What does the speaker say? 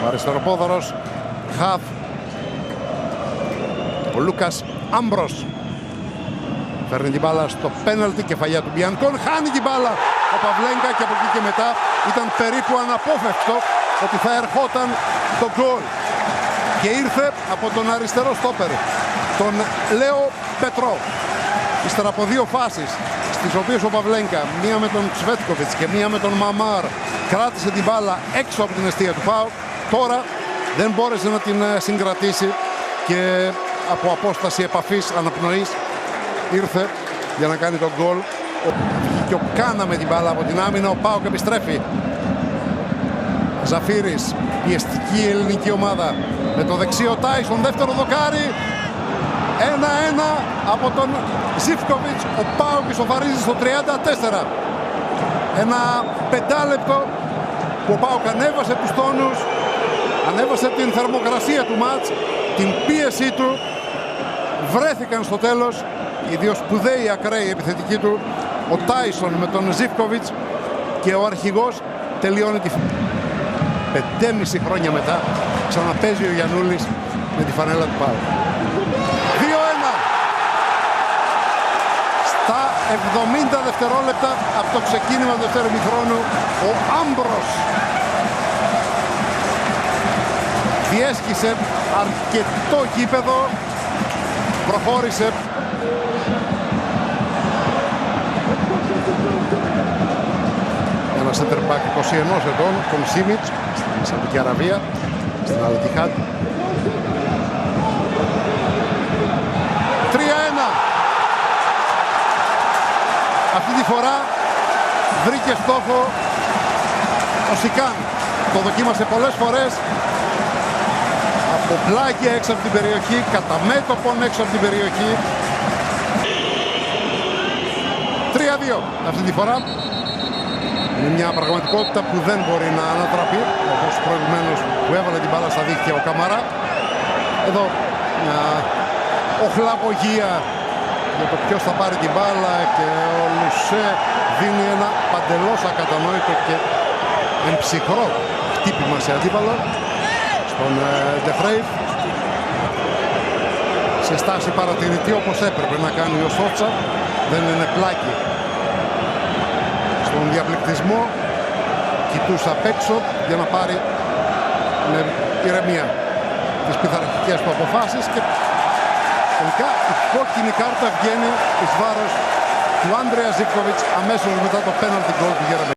Ο αριστεροπόδωρος Χαβ, ο Λούκας Άμπρος φέρνει την μπάλα στο πέναλτι, κεφαλιά του Μπιανκόν, χάνει την μπάλα ο Παυλέγκα και από εκεί και μετά ήταν περίπου αναπόφευκτο ότι θα ερχόταν το γκολ. Και ήρθε από τον αριστερό στόπερ, τον Λέο Πετρό. Ύστερα από δύο φάσεις στις οποίες ο Παυλέγκα, μία με τον Τσβέτκοβιτς και μία με τον Μαμάρ, κράτησε την μπάλα έξω από την εστία του ΠΑΟΚ, τώρα δεν μπόρεσε να την συγκρατήσει και από απόσταση επαφής αναπνοής ήρθε για να κάνει τον γκολ. Και ο Κάνα με την μπάλα από την άμυνα, ο ΠΑΟΚ επιστρέφει. Ζαφύρης, πιεστική ελληνική ομάδα, με το δεξίο Τάισον, δεύτερο δοκάρι. 1-1 από τον Ζίβκοβιτς. Ο ΠΑΟΚ ισοφαρίζει στο 34. Ένα πεντάλεπτο που ο ΠΑΟΚ ανέβασε τους τόνους, ανέβασε την θερμοκρασία του μάτς, την πίεσή του. Βρέθηκαν στο τέλος οι δύο σπουδαίοι ακραίοι επιθετικοί του, ο Τάισον με τον Ζίβκοβιτς, και ο αρχηγός τελειώνει τη 5,5 χρόνια μετά. Ξαναπέζει ο Γιαννούλης με τη φανέλα του ΠΑΟΚ. 2-1 στα 70 δευτερόλεπτα από το ξεκίνημα του δεύτερου ημιχρόνου. Ο Άμπρος διέσχισε αρκετό γήπεδο, προχώρησε. Ένα center back 21 ετών, τον Σίμιτς, στην Σαουδική Αραβία, στην Αλ-Ιттιχάντ. 3-1. Αυτή τη φορά βρήκε στόχο ο Σικάν. Το δοκίμασε πολλές φορές. Από πλάγια έξω από την περιοχή, κατά μέτωπον έξω από την περιοχή. 3-2 αυτή τη φορά. Είναι μια πραγματικότητα που δεν μπορεί να ανατραπεί, όπως προηγουμένως που έβαλε την μπάλα στα δίχτυα ο Καμαρά. Εδώ μια οχλαπογία για το ποιος θα πάρει την μπάλα και ο Λουσέ δίνει ένα παντελώς ακατανόητο και εμψυχρό χτύπημα σε αντίπαλο στον Ντεφρέιβ, σε στάση παρατηρητή όπως έπρεπε να κάνει ο Σότσα. Δεν είναι πλάκι στον διαπληκτισμό, κοιτούσε απ' έξω για να πάρει με ηρεμία τις πειθαρχικές του αποφάσεις και τελικά η κόκκινη κάρτα βγαίνει εις βάρος του Άντρεα Ζίβκοβιτς αμέσως μετά το πέναλτι γκολ του Γερεμέγεφ.